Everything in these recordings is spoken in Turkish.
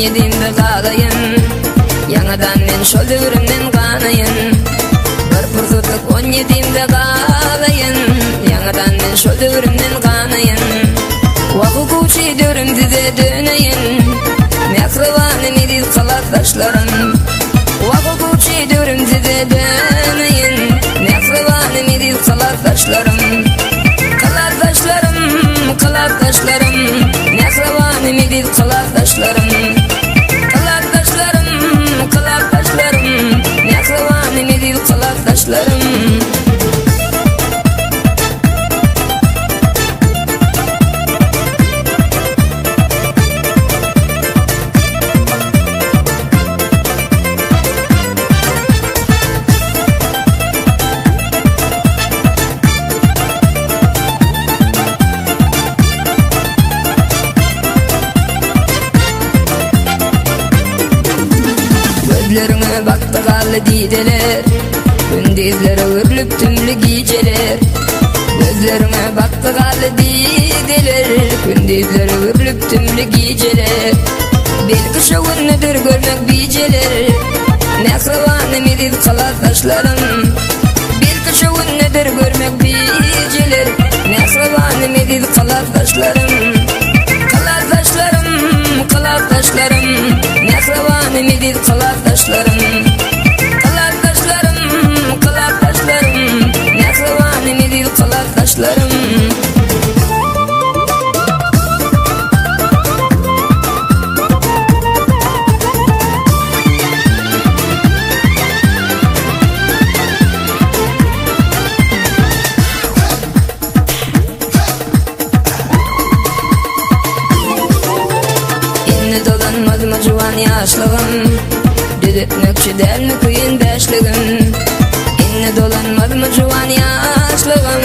yediğimde kalayın. Yanadan men şol dövrümden kanayın. Bir fırsatlık 17'imde kalayın. Yanadan men şol dövrümden kanayın. Vakı kuçi dövrümde de döneyin. Mekrivanım edil kalaktaşlarım. Vakı kuçi dövrümde de döneyin. Mekrivanım edil kalaktaşlarım. Kalaktaşlarım, kalaktaşlarım. Mekrivanım edil kalaktaşlarım. Kalaktaşlarım, kalaktaşlarım. Mekrivanım edil kalaktaşlarım. Gözlerine baktı kallı dideler. Gündüzleri örülüp tümlü geceler. Gözlerine baktı kallı dideler. Gündüzleri örülüp tümlü geceler. Belki şu günüdür görmek biceler. Mekrivanım edil kalaktaşlarım. Belki şu günüdür görmek biceler. Mekrivanım edil kalaktaşlarım. Kalaktaşlarım, kalaktaşlarım. Mekrivanım edil kalaktaşlarım. Kalaktaşlarım, kalaktaşlarım. Mekrivanım edil kalaktaşlarım. Dolanmadı mı cuvan yaşlığım? Düdütmekçi del mi kıyın beşliğim? İnne dolanmadı mı cuvan yaşlığım?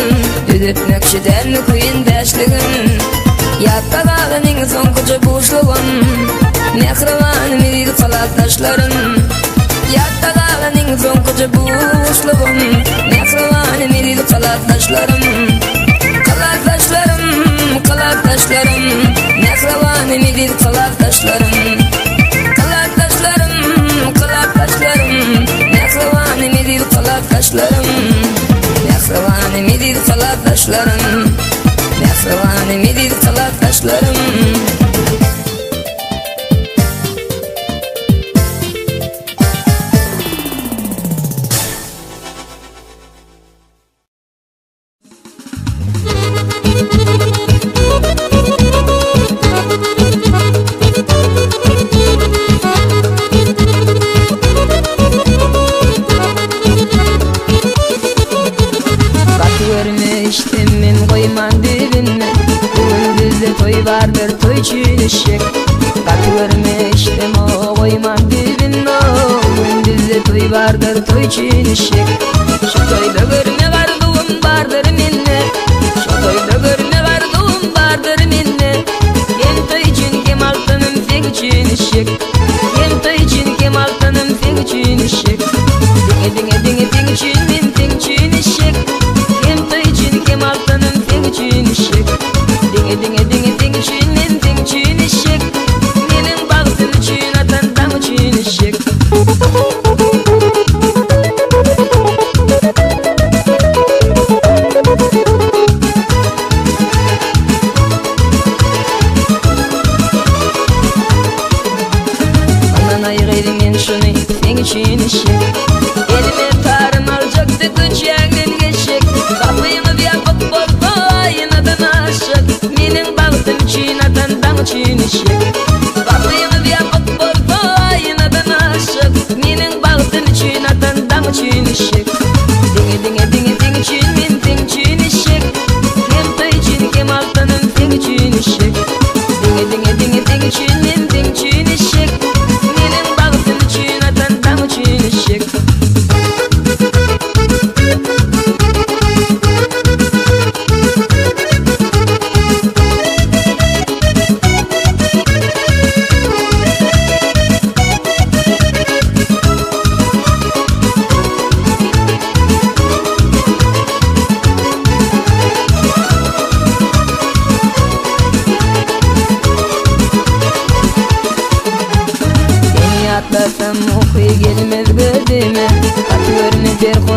Düdütmekçi del mi kıyın beşliğim? Yatta kalının son koca boşluğum. Mekrivanım edil kalaktaşlarım. Yatta kalının son koca boşluğum. Mekrivanım edil kalaktaşlarım. Kalaktaşlarım, kalaktaşlarım. Mekrivanım edil kalaktaşlarım. Kalaktaşlarım, kalaktaşlarım. Mekrivanım edil kalaktaşlarım. Mekrivanım edil kalaktaşlarım. Mekrivanım edil kalaktaşlarım. Görmüştüm men koyman dibine. Bugün bizde toy vardır, toy çürüşecek. Bak görmüştüm o koyman dibine. Bugün bizde toy vardır, toy çürüşecek. Şu toyda görme varlığım vardır minne. Şu toyda görme varlığım vardır minne. Hem toy için kem altınım fek çürüşecek. Hem toy için kem altınım fek çürüşecek. Dinge dinge dinge ding çün min ding çürüşecek. Altının feng çünüşek. Dinge dinge dinge ding çünün ding çünüşek. Menin bağzını çün atan dam çünüşek.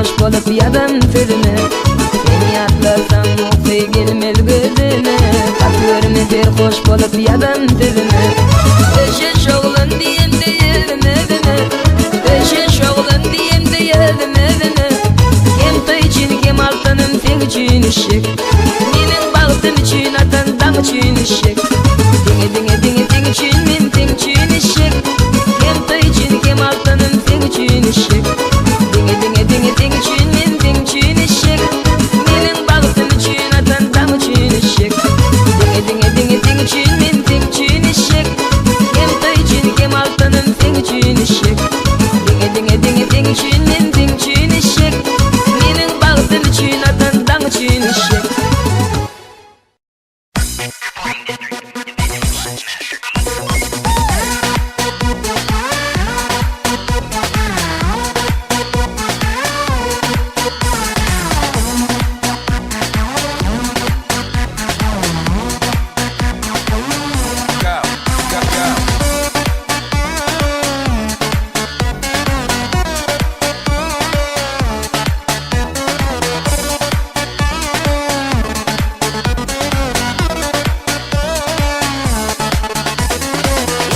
hoş bolup yadam tilini. Seni atlasam okuy gelmez gözüne. Katlarını der hoş bolup yadam tilini. Eşe şoğlan diyem de yedim evine. Eşe şoğlan diyem de yedim evine. Kem toy için kem altınım sen için işik. Menin bağıtım için atan dam için işik. Dinge dinge dinge dinge için men sen için işik. Kem toy için kem altınım sen için işik. Dinge dinge dinge dinge için men sen için işik. Menin bağıtım için atan dam için işik. Dinge dinge dinge dinge için men sen için işik. Kem toy için kem altınım sen için işik. Dinge dinge dinge dinge için men sen için işik. Menin bağıtım için atan dam için işik.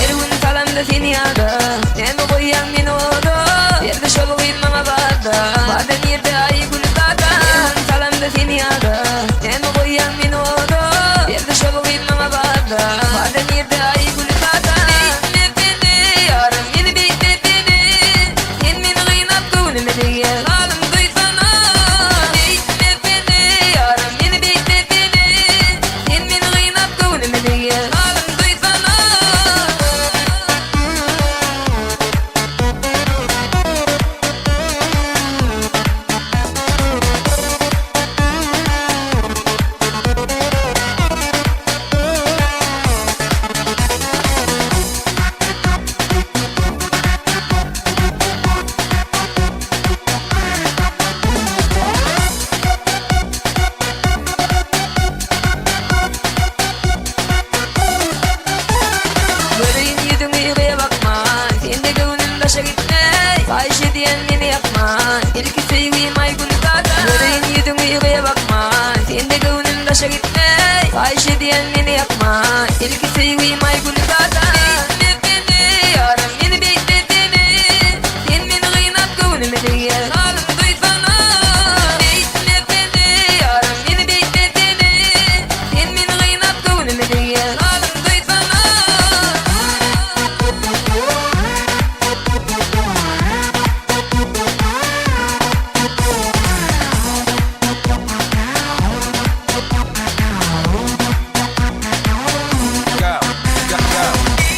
Yerun salamda seni yada Nemi koyyan meni oda Yerde şolu kıyılmama barda Baden yerde ay gülü dada Yerun salamda seni yada Nemi koyyan meni oda Yerde şolu kıyılmama barda Baden yerde ay gülü dada Bekle beni yarım yeni bekle beni Sen beni kıynap kıvnime diye Halim duysana Bekle beni yarım yeni bekle beni Sen beni kıynap kıvnime diye Halim duysana Böreğin yedin iyiye bakma Sen de gönlün başa gitme Fahişe diyen beni yakma İlki sevgiyim ay günü zaten Böreğin yedin iyiye bakma Sen de gönlün başa gitme Fahişe diyen beni yakma İlki sevgiyim ay günü zaten Bekle beni yarım yeni bekle beni Sen beni kıynap gönlüme diye Halim duysana Bekle beni yarım yeni bekle beni Sen beni kıynap gönlüme diye Halim duysana Go, go, go.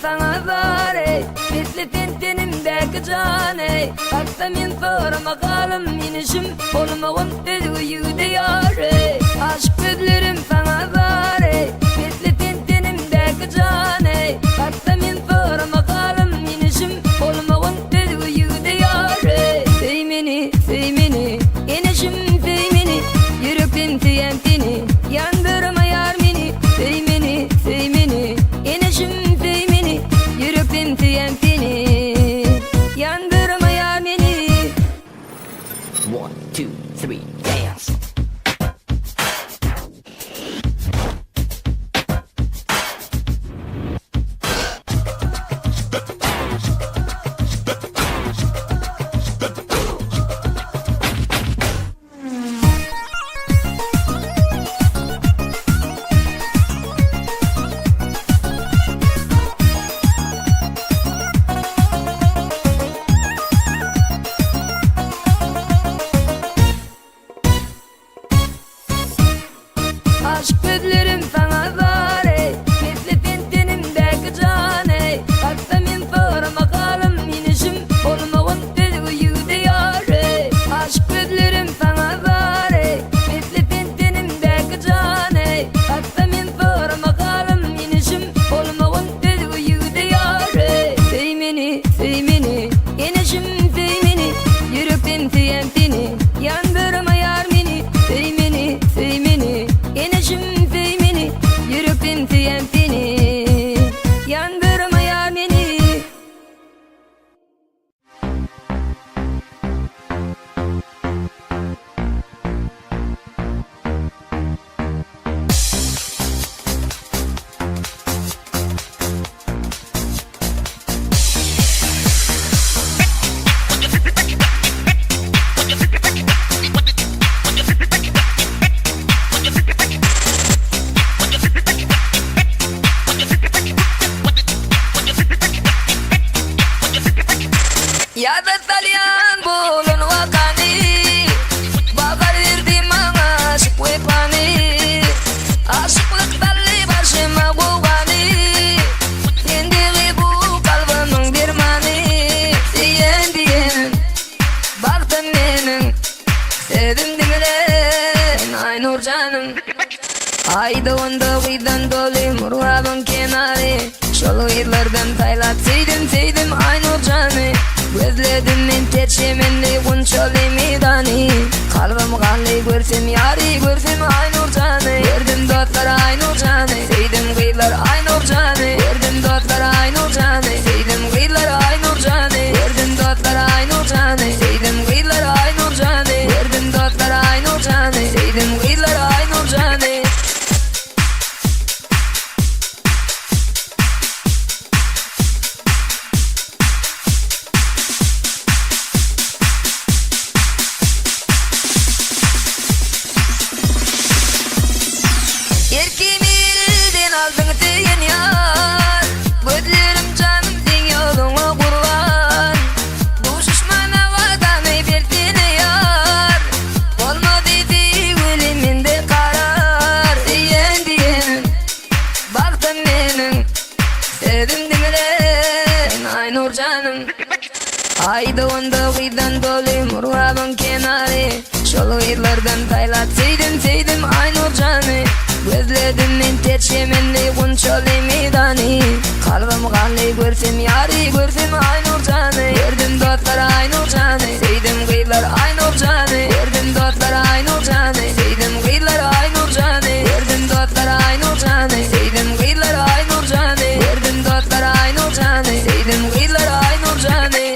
sana var ey, misli tentenimdeki can ey. Hatta min sorma kalım inişim, olmağın tez uyudu yar ey. Aşk gözlerim sana var ey, misli tentenimdeki can ey. Hatta min sorma kalım inişim, olmağın tez uyudu yar ey. Söy meni, inişim söy meni, yürekten tiyentini, yandırma yar meni. Söy meni, inişim söy meni, yürekten tiyentini, yandırma yar meni. 1, 2, 3, dance. Aşk gözlerim sana var ey, misli tentenimdeki can ey. Hatta min sorma kalım inişim, olmağın tez uyudu yar ey. Aşk gözlerim sana var ey, misli tentenimdeki can ey. Hatta min sorma kalım inişim, olmağın tez uyudu yar ey. Söy meni, inişim söy meni, yürekten tiyentini, yandırma yar meni. Söy meni, inişim söy meni, yürekten tiyentini, yandırma yar meni. Ya da talyan bulun wakani, bakar verdi bana aşık ve pani. Aşıklık dalli başıma kovani, kendimi bu kalbimın dermani. Diyen baktın menin, sevdim dinglen ay nur canım. Ayda onda gıydan dolu murabın kenarı, şolu yıllardan taylat sevdim ay nur canı. Gözledim men terçemenli kunçalı midani, kalbim kanlı görsem yari, görsem ay nur canı. Verdim dostlara ay nur canı, sevdim gıylar ay nur canı. Verdim dostlara ay nur canı, sevdim gıylar ay nur canı. Verdim dostlara ay nur canı, sevdim gıylar ay nur canı. Verdim dostlara ay nur canı, sevdim gıylar ay nur canı. Erkimilden aldın diyen yar, gözlerim canım sen yoluna kurban. Bu şişmana vatanı verdin yar, olmadı değil ölümünde karar. Diyen baktın menin, sevdim dinglen ay nur canım. Ayda onda gıydan dolu murabın kenarı, şolu yıllardan taylat sevdim ay nur canı. Gözledim men terçemenli kunçalı midani, kalbim kanlı görsem yari, görsem ay nur canı. Verdim dostlara ay nur canı, sevdim gıylar ay nur canı. Verdim dostlara ay nur canı, sevdim gıylar ay nur canı. Verdim dostlara ay nur canı, sevdim gıylar ay nur canı. Verdim dostlara ay nur canı, sevdim gıylar ay nur canı.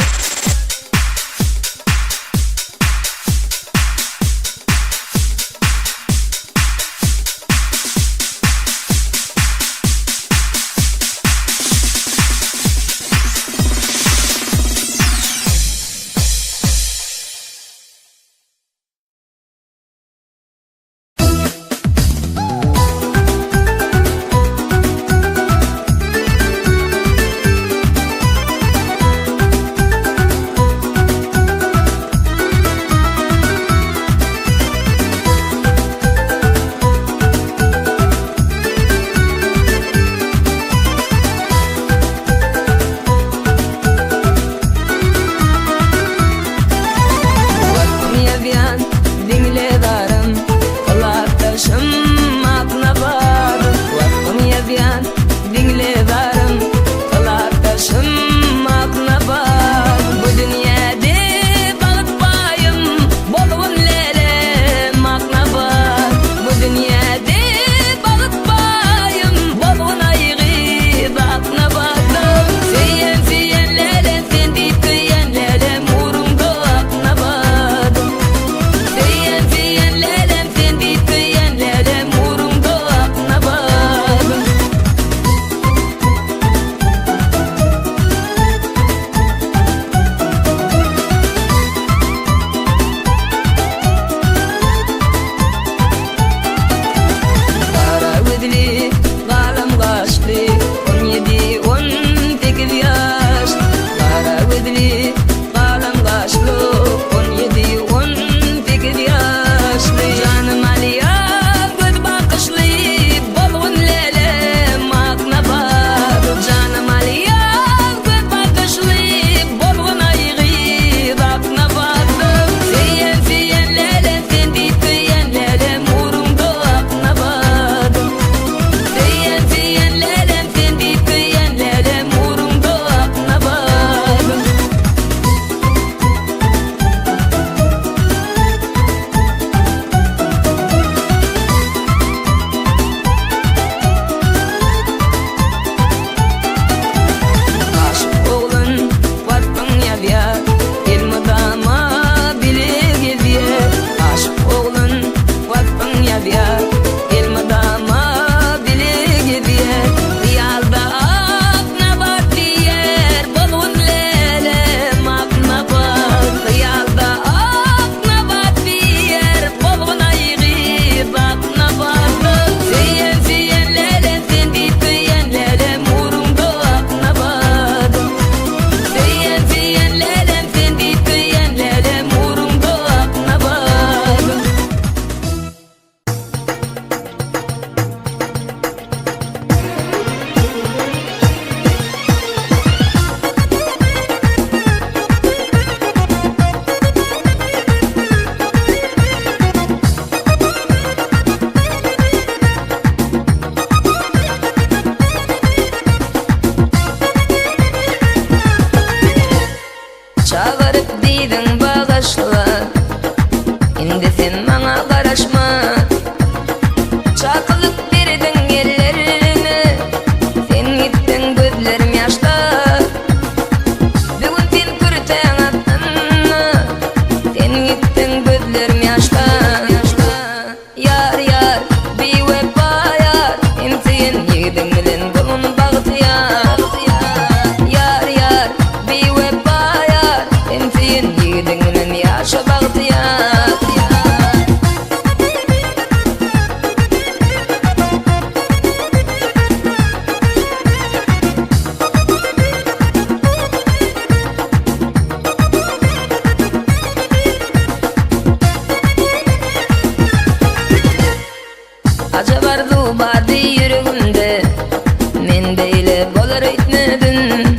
ile bolar etmedin.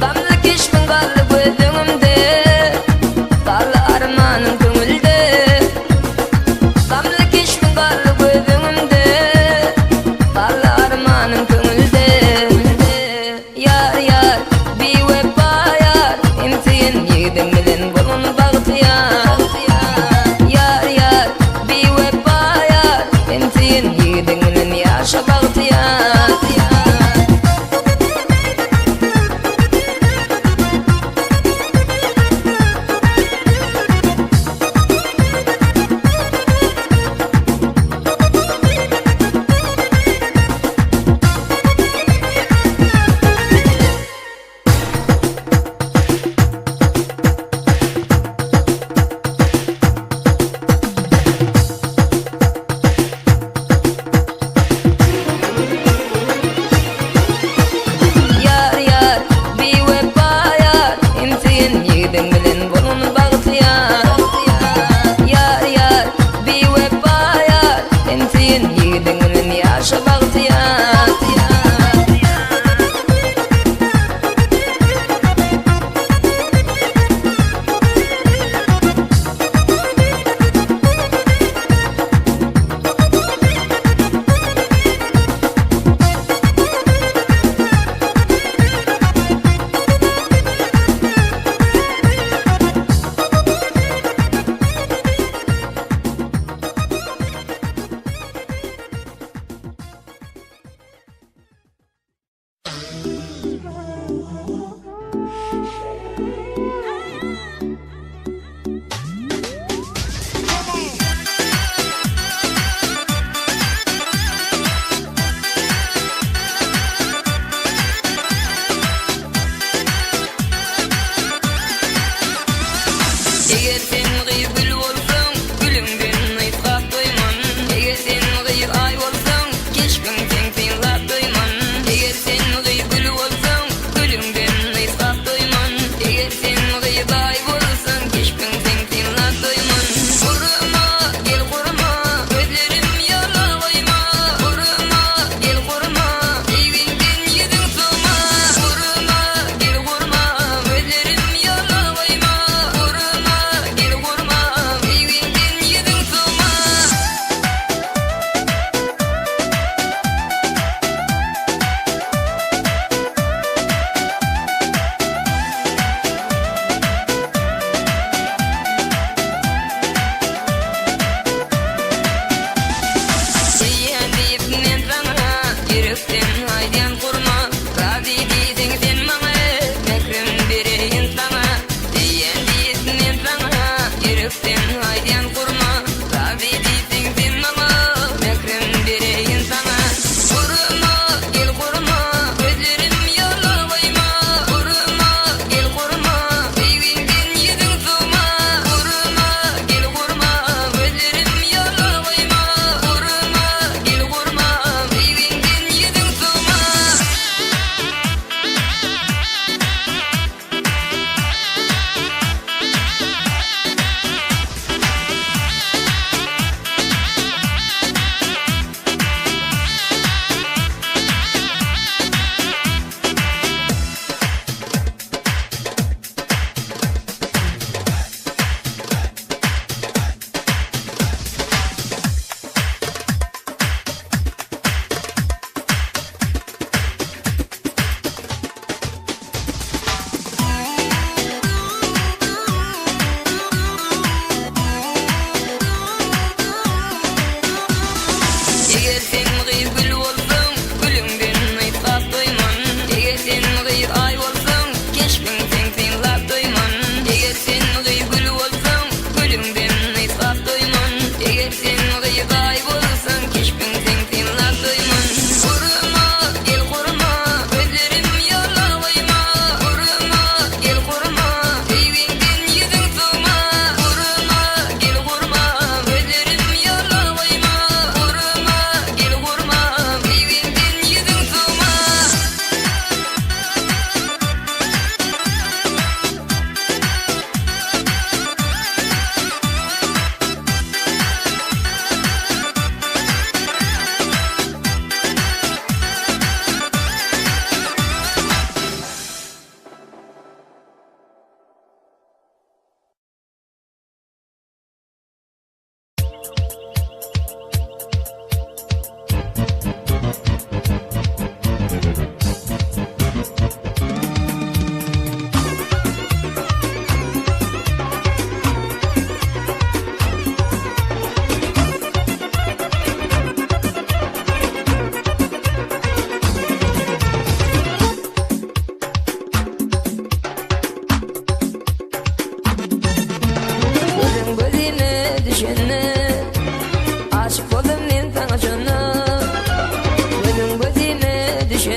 Damlı keşmin kaldı gözümde, kaldı armanım köngülde. Damlı keşmin kaldı gözümde, kaldı armanım köngülde. Yar yar bir vefa yar, emtiyen yigidin bilen bolun bahtiyar. Yar yar bir vefa yar, emtiyen yigidin bilen yaşa bahtiyar.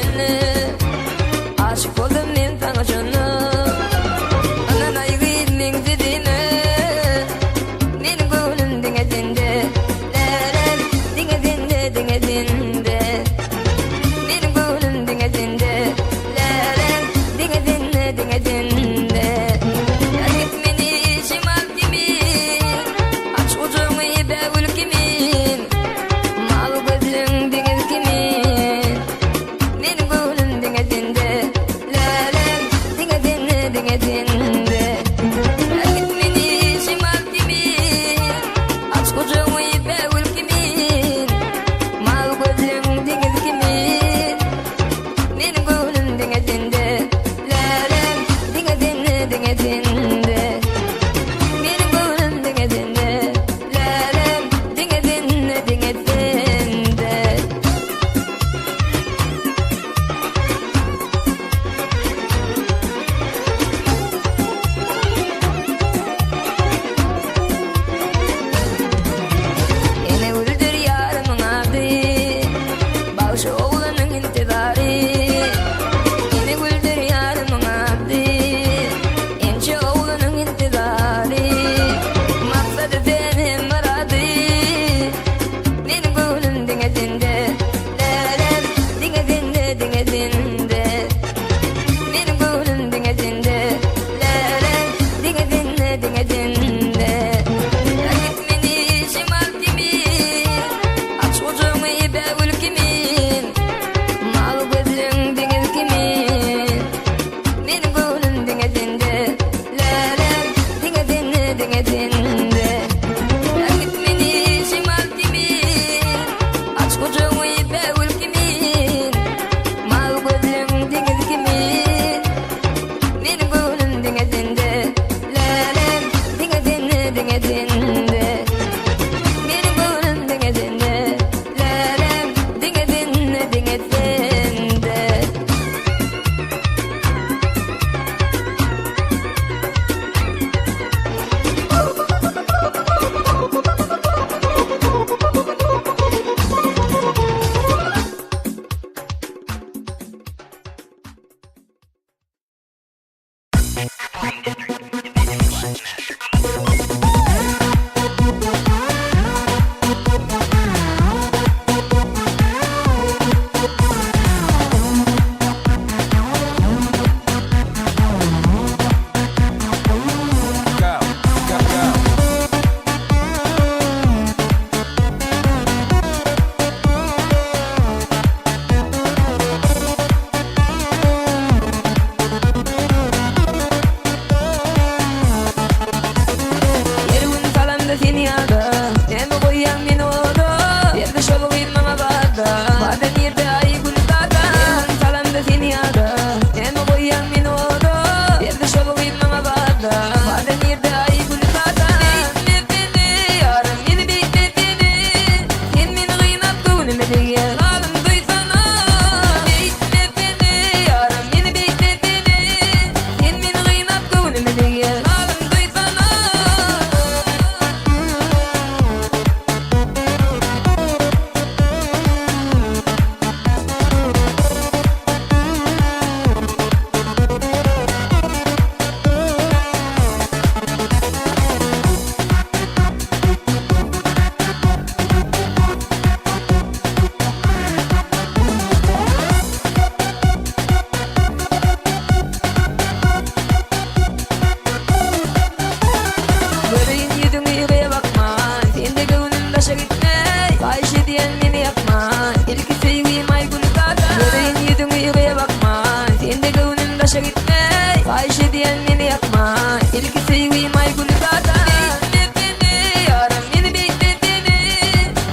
seni. Aşık oldum men sana canım. Anan aygıyın dediğine. Benim gönlüm dingedinde. Leren dingedinde dingedinde. Benim gönlüm dingedinde. Leren dingedinde dingedinde. Yanık beni şimal kimin. Aç ucunu bevül kimin. Mal gözün dinged kimin. Benim gönlüm dingedinde. Leren dingedinde dingedinde. Yanık beni şimal kimin. Aç ucunu bevül kimin. Mal gözün dinged kimin. Benim gönlüm dingedinde. Leren dingedinde dingedinde. Benim gönlüm dingedinde. Leren dingedinde dingedinde. Yine öldür yarımın adı. Bağışı oğlanın intidarı. Yine öldür yarımın adı. Ençe oğlanın intidarı. Maksadı benim maradı. Benim gönlüm dingedinde. Leren dingedinde dingedinde. Benim gönlüm dingedinde. Leren dingedinde dingedinde. Yanık beni şimal kimin. Aç ucunu bevül kimin. Mal gözün dinged kimin. Benim gönlüm dingedinde. Leren dingedinde dingedinde. Yanık beni şimal kimin. Aç ucunu bevül kimin. Mal gözün dinged kimin. Benim gönlüm dingedinde. Leren dingedinde dingedinde. Benim gönlüm dingedinde. Leren dingedinde dingedinde. Go, go, go. Yerun salamda seni yada. Emi koyan beni oda. Yerde şolu gitmama bada. Baden yerde ay gün dada. Yerun salamda seni yada. Emi koyan beni oda. Yerde şolu gitmama bada. Baden yerde ay gün dada. Bekle beni yarım yeni bekle beni. Sen beni kıynap gönlüme diye. Kalım duysana. Bekle beni yarım yeni bekle beni. Sen beni kıynap gönlüme diye. Kalım duysana. Böreğin yedin uykuya bakma. Sen de gönlün başa gitmey. Fahişe diyen beni yapma. İlki sevgim ay gün zaten. Böreğin yedin uykuya bakma. Sen de gönlün başa gitmey. Fahişe diyen beni yapma. İlki sevgim ay gün zaten. Bekle beni yarım yeni bekle beni.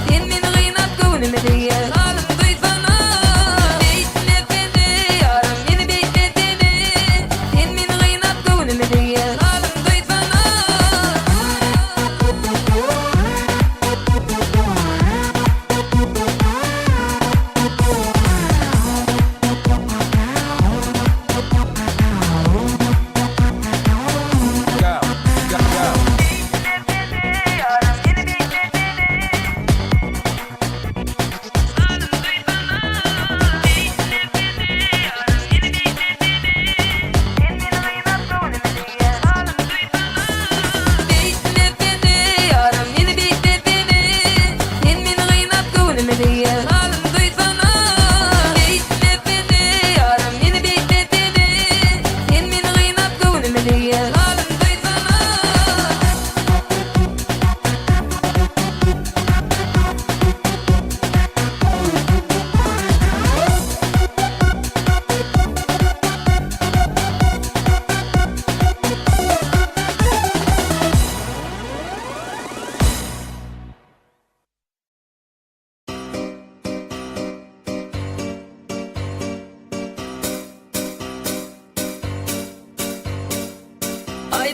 Sen beni kıynap gönlüme diye. Kalım duysana. Bekle beni yarım yeni bekle beni. Sen beni kıynap gönlüme diye. Kalım duysana.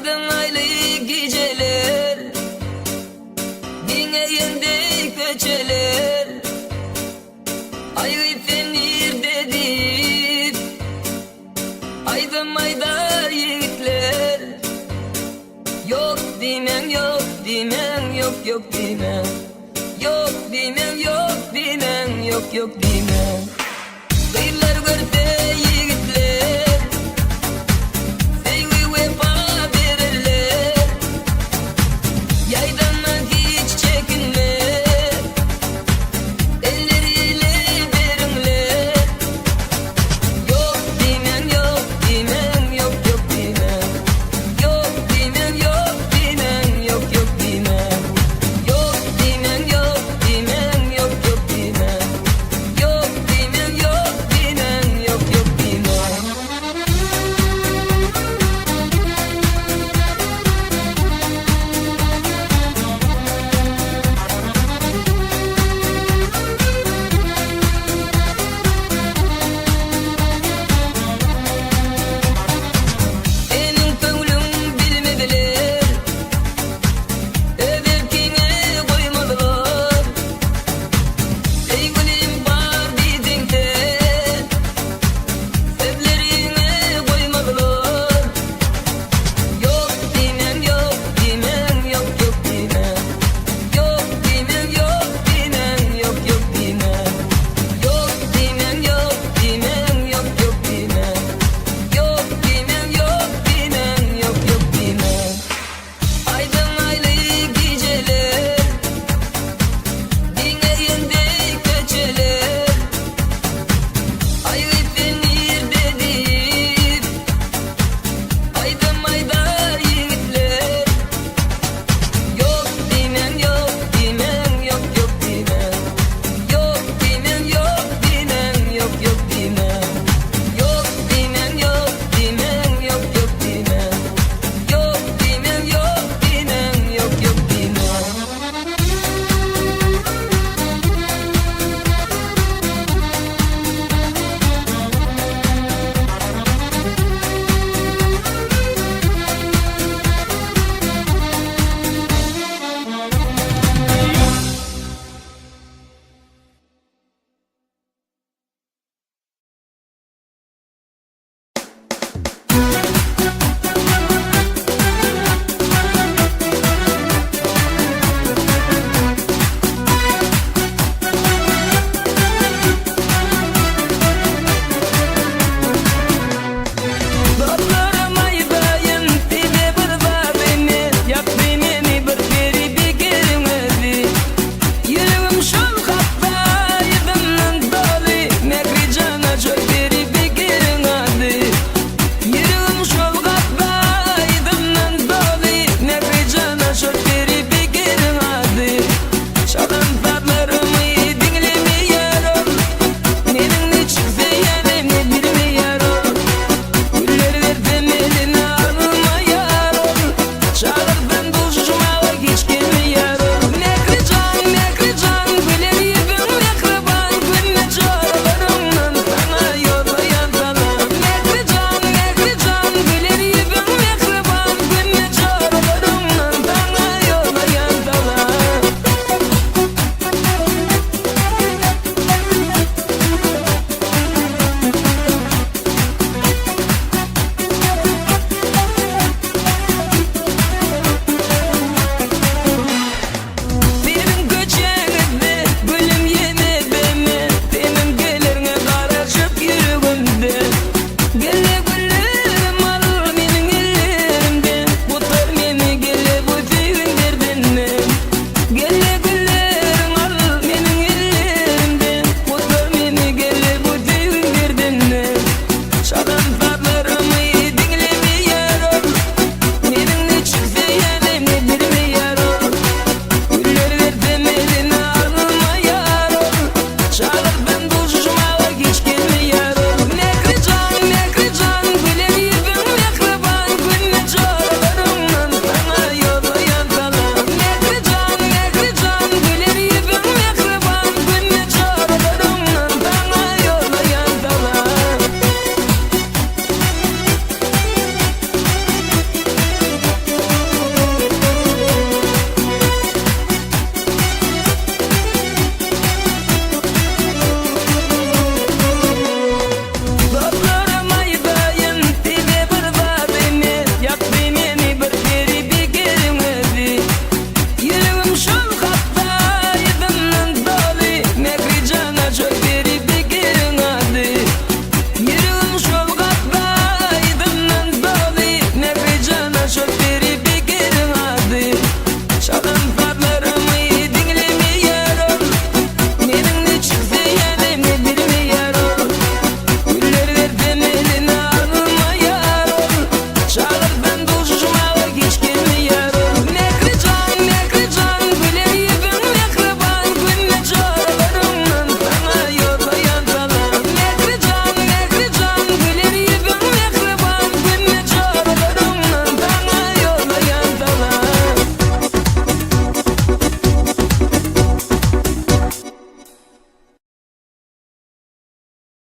Aydın aylı geceler, dine yendey köçeler, ayrı fenir dedip, aydım aydar yiğitler. Yok demem, yok demem, yok yok demem. Yok demem, yok demem, yok yok demem.